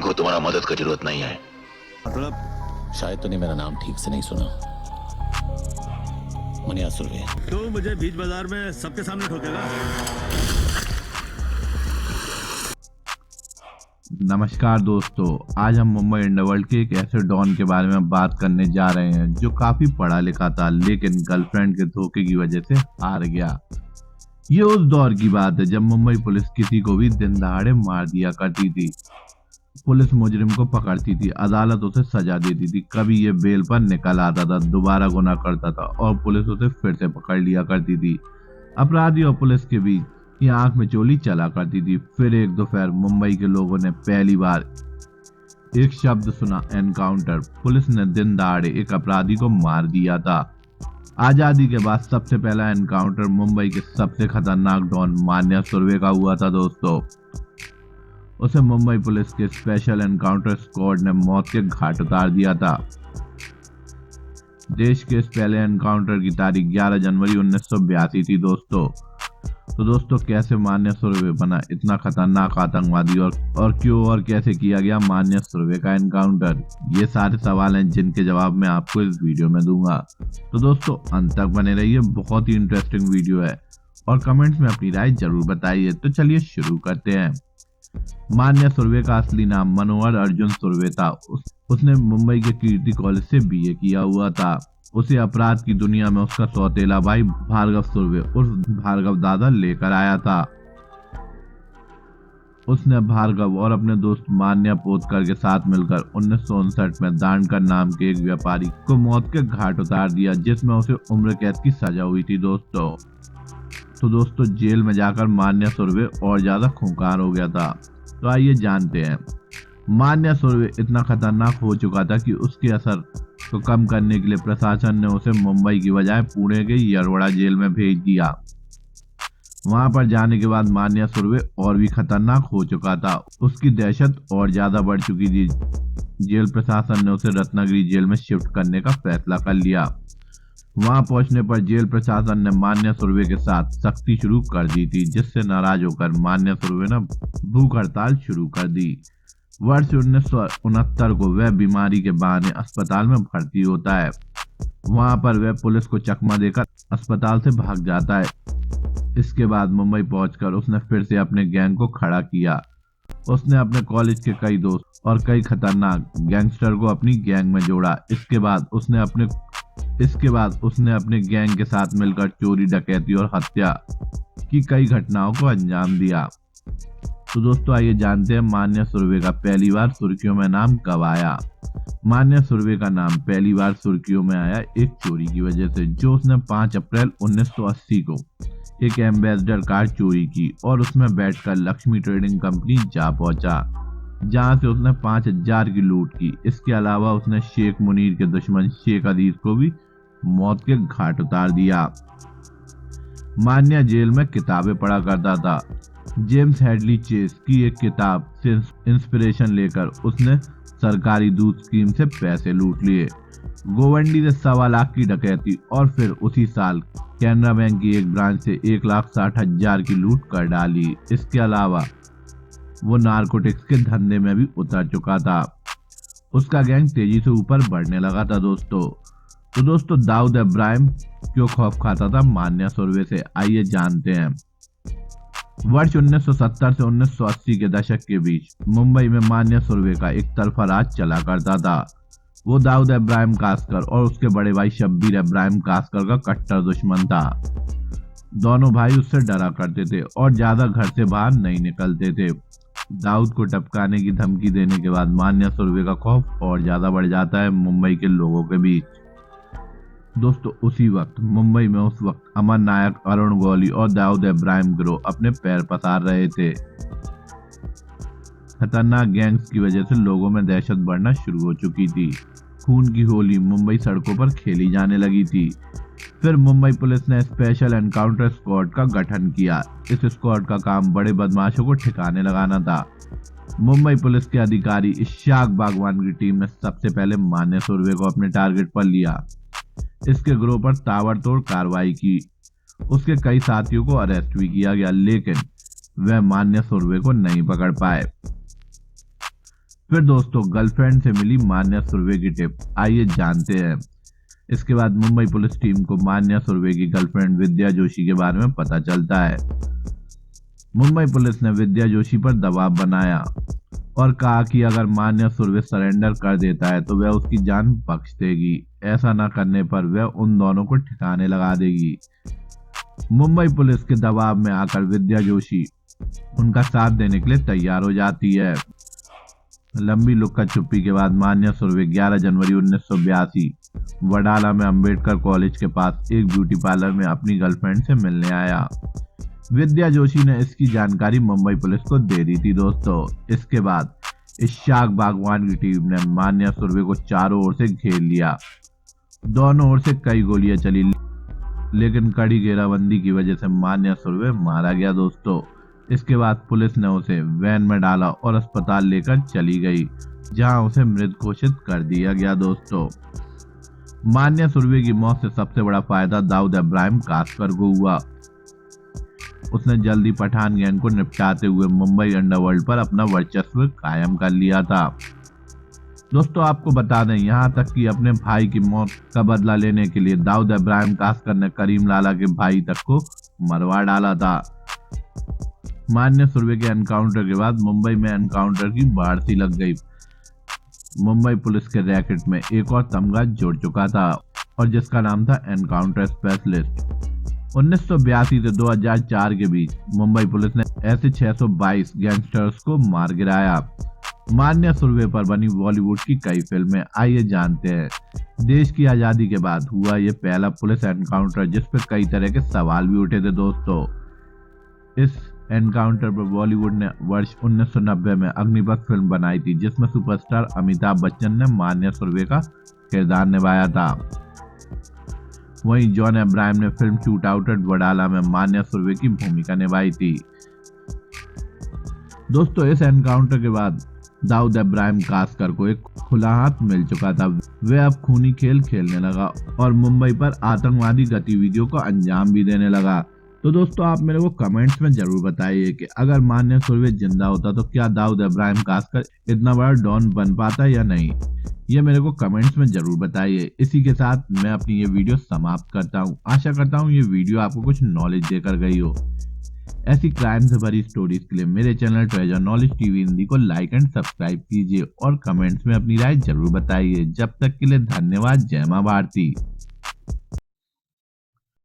हमको तुम्हारा मदद की जरूरत नहीं है। मतलब शायद तूने मेरा नाम ठीक से नहीं सुना। मनिया सुर्वे। तो मुझे बीच बाजार में सबके सामने ठोकेगा। नमस्कार दोस्तों, आज हम मुंबई अंडरवर्ल्ड के एक ऐसे डॉन के बारे में बात करने जा रहे हैं जो काफी पढ़ा लिखा था, लेकिन गर्लफ्रेंड के धोखे की वजह से हार गया। ये उस दौर की बात है जब मुंबई पुलिस किसी को भी दिन दहाड़े मार दिया करती थी। पुलिस मुजरिम को पकड़ती थी, अदालत उसे सजा देती थी, कभी ये बेल पर निकल आता था, दोबारा गुनाह करता था और पुलिस उसे फिर से पकड़ लिया करती थी। अपराधी और पुलिस के बीच ये आंख में चोली चला करती थी। फिर एक दोपहर मुंबई के लोगों ने पहली बार एक शब्द सुना, एनकाउंटर। पुलिस ने दिन दहाड़े एक अपराधी को मार दिया था। आजादी के बाद सबसे पहला एनकाउंटर मुंबई के सबसे खतरनाक डॉन मान्या सुर्वे का हुआ था दोस्तों। उसे मुंबई पुलिस के स्पेशल एनकाउंटर स्क्वाड ने मौत के घाट उतार दिया था। देश के इस पहले एनकाउंटर की तारीख 11 जनवरी 1982 थी दोस्तों। तो दोस्तों, कैसे मान्या सुर्वे बना इतना खतरनाक आतंकवादी और क्यों और कैसे किया गया मान्या सुर्वे का एनकाउंटर, ये सारे सवाल हैं जिनके जवाब मैं आपको इस वीडियो में दूंगा। तो दोस्तों, अंत तक बने रहिए, बहुत ही इंटरेस्टिंग वीडियो है और कमेंट्स में अपनी राय जरूर बताइए। तो चलिए शुरू करते हैं। मान्या सुर्वे का असली नाम मनोहर अर्जुन सुर्वे था। उसने मुंबई के कीर्ति कॉलेज से बीए किया हुआ था। उसे अपराध की दुनिया में उसका सौतेला भाई भार्गव सुर्वे उर्फ भार्गव दादा लेकर आया था। उसने भार्गव और अपने दोस्त मान्या पोतकर के साथ मिलकर 1959 में दांडकर नाम के एक व्यापारी को मौत के घाट उतार दिया, जिसमें उसे उम्र कैद की सजा हुई थी दोस्तों। तो दोस्तों, जेल में जाकर मान्या सुर्वे और ज्यादा खूंखार हो गया था। तो आइए जानते हैं। मान्या सुर्वे इतना खतरनाक हो चुका था कि उसके असर को कम करने के लिए प्रशासन ने उसे मुंबई की बजाय पुणे के यरवड़ा जेल में भेज दिया। वहां पर जाने के बाद मान्या सुर्वे और भी खतरनाक हो चुका था। उसकी दहशत और ज्यादा बढ़ चुकी थी। जेल प्रशासन ने उसे रत्नागिरी जेल में शिफ्ट करने का फैसला कर लिया। वहां पहुंचने पर जेल प्रशासन ने मान्या सुर्वे के साथ सख्ती शुरू कर दी थी, जिससे नाराज होकर मान्या सुर्वे ने भूख हड़ताल शुरू कर दी। वर्ष 1969 को वह बीमारी के बहाने अस्पताल में भर्ती होता है। वहां पर वह पुलिस को चकमा देकर अस्पताल से भाग जाता है। इसके बाद मुंबई पहुंचकर उसने फिर से अपने गैंग को खड़ा किया। उसने अपने कॉलेज के कई दोस्त और कई खतरनाक गैंगस्टर को अपनी गैंग में जोड़ा। इसके बाद उसने अपने गैंग के साथ मिलकर चोरी, डकैती और हत्या की कई घटनाओं को अंजाम दिया। तो दोस्तों, आइए जानते हैं मान्या सुर्वे का पहली बार सुर्खियों में नाम कब आया। मान्या सुर्वे का नाम पहली बार सुर्खियों में आया एक चोरी की वजह से, जो उसने 5 अप्रैल 1980 को एक एम्बेसडर कार चोरी की और उसमें बैठकर लक्ष्मी ट्रेडिंग कंपनी जा पहुंचा, जहां से उसने 5000 की लूट की। इसके अलावा उसने शेख मुनीर के दुश्मन शेख अदीज को भी मौत के घाट उतार दिया। मान्या जेल में किताबें पढ़ा करता था। जेम्स हेडली चेस की एक किताब से इंस्पिरेशन लेकर उसने सरकारी दूध स्कीम से पैसे लूट लिए, गोवंडी से 1.25 लाख की डकैती और फिर उसी साल कैनरा बैंक की एक ब्रांच से 1,60,000 की लूट कर डाली। इसके अलावा वो नारकोटिक्स के धंधे में भी उतर चुका था। उसका गैंग तेजी से ऊपर बढ़ने लगा था दोस्तों। तो दोस्तों, दाऊद इब्राहिम क्यों खौफ खाता था मान्या सुर्वे से, आइए जानते हैं। वर्ष 1970 से 1980 के दशक के बीच मुंबई में मान्या सुर्वे का एक तरफा राज चला करता था। वो दाऊद इब्राहिम कासकर और उसके बड़े भाई शब्बीर इब्राहिम कासकर का कट्टर दुश्मन था। दोनों भाई उससे डरा करते थे और ज्यादा घर से बाहर नहीं निकलते थे। दाऊद को टपकाने की धमकी देने के बाद मान्या सुर्वे का खौफ और ज्यादा बढ़ जाता है मुंबई के लोगों के बीच। दोस्तों, उसी वक्त मुंबई में उस वक्त अमर नायक, अरुण गौली और दाऊद इब्राहिम गिरोह अपने पैर पसार रहे थे। खतरनाक गैंग्स की वजह से लोगों में दहशत बढ़ना शुरू हो चुकी थी। खून की होली मुंबई सड़कों पर खेली जाने लगी थी। फिर मुंबई पुलिस ने स्पेशल एनकाउंटर स्क्वाड का गठन किया। इस स्क्वाड का काम बड़े बदमाशों को ठिकाने लगाना था। मुंबई पुलिस के अधिकारी इशाक बागवान की टीम ने सबसे पहले मान्या सुर्वे को अपने टारगेट पर लिया। इसके गिरोह पर ताबड़तोड़ कार्रवाई की। उसके कई साथियों को अरेस्ट भी किया गया, लेकिन वह मान्या सुर्वे को नहीं पकड़ पाए। फिर दोस्तों गर्लफ्रेंड से मिली मान्या सुर्वे की टिप, आइए जानते हैं। इसके बाद मुंबई पुलिस टीम को मान्या सुर्वे की गर्लफ्रेंड विद्या जोशी के बारे में पता चलता है। मुंबई पुलिस ने विद्या जोशी पर दबाव बनाया और कहा कि अगर मान्या सुर्वे सरेंडर कर देता है तो वह उसकी जान बख्श देगी, ऐसा न करने पर वह उन दोनों को ठिकाने लगा देगी। मुंबई पुलिस के दबाव में आकर विद्या जोशी उनका साथ देने के लिए तैयार हो जाती है। लंबी लुक्का छुपी के बाद मान्या सुर्वे 11 जनवरी 1982 वडाला में अंबेडकर कॉलेज के पास एक ब्यूटी पार्लर में अपनी गर्लफ्रेंड से मिलने आया। विद्या जोशी ने इसकी जानकारी मुंबई पुलिस को दे दी थी दोस्तों। इसके बाद इशाक बागवान की टीम ने मान्या सुर्वे को चारों ओर से घेर लिया। दोनों ओर से कई गोलियां चली, लेकिन कड़ी घेराबंदी की वजह से मान्या सुर्वे मारा गया दोस्तों। इसके बाद पुलिस ने उसे वैन में डाला और अस्पताल लेकर चली गई, जहां उसे मृत घोषित कर दिया गया दोस्तों। मान्या सुर्वे की मौत से सबसे बड़ा फायदा दाऊद इब्राहिम कासकर को हुआ। उसने जल्दी पठान गैंग को निपटाते हुए मुंबई अंडरवर्ल्ड पर अपना वर्चस्व कायम कर लिया था। दोस्तों आपको बता दें, यहाँ तक कि अपने भाई की मौत का बदला लेने के लिए दाऊद इब्राहिम कासकर ने करीम लाला के भाई तक को मरवा डाला था। मान्या सुर्वे के एनकाउंटर के बाद मुंबई में एनकाउंटर की बाढ़ सी लग गई। मुंबई पुलिस के रैकेट में एक और तमगा जुड़ चुका था और जिसका नाम था एनकाउंटर स्पेशलिस्ट। 1982 से 2004 के बीच मुंबई पुलिस ने ऐसे 622 गैंगस्टर्स को मार गिराया। मान्या सुर्वे पर बनी बॉलीवुड की कई फिल्में, आइए जानते हैं। देश की आजादी के बाद हुआ ये पहला पुलिस एनकाउंटर जिस पर कई तरह के सवाल भी उठे थे दोस्तों। इस एनकाउंटर पर बॉलीवुड ने वर्ष 1990 में अग्निपथ फिल्म बनाई थी, जिसमें सुपरस्टार अमिताभ बच्चन ने मान्या सुर्वे का किरदार निभाया था। वहीं जॉन अब्राहम ने film shoot out at Wadala में मान्या सुर्वे की भूमिका निभाई थी। दोस्तों इस एनकाउंटर के बाद दाऊद इब्राहिम कासकर को एक खुला हाथ मिल चुका था। वह अब खूनी खेल खेलने लगा और मुंबई पर आतंकवादी गतिविधियों को अंजाम भी देने लगा। तो दोस्तों आप मेरे को कमेंट्स में जरूर बताइए कि अगर मान्या सुर्वे जिंदा होता तो क्या दाऊद इब्राहिम कासकर इतना बड़ा डॉन बन पाता या नहीं, ये मेरे को कमेंट्स में जरूर बताइए। इसी के साथ मैं अपनी ये वीडियो समाप्त करता हूँ। आशा करता हूँ ये वीडियो आपको कुछ नॉलेज देकर गई हो। ऐसी क्राइम से भरी स्टोरीज के लिए मेरे channel treasure knowledge TV Hindi को लाइक एंड सब्सक्राइब कीजिए और कमेंट्स में अपनी राय जरूर बताइए। जब तक के लिए धन्यवाद। जय मां भारती।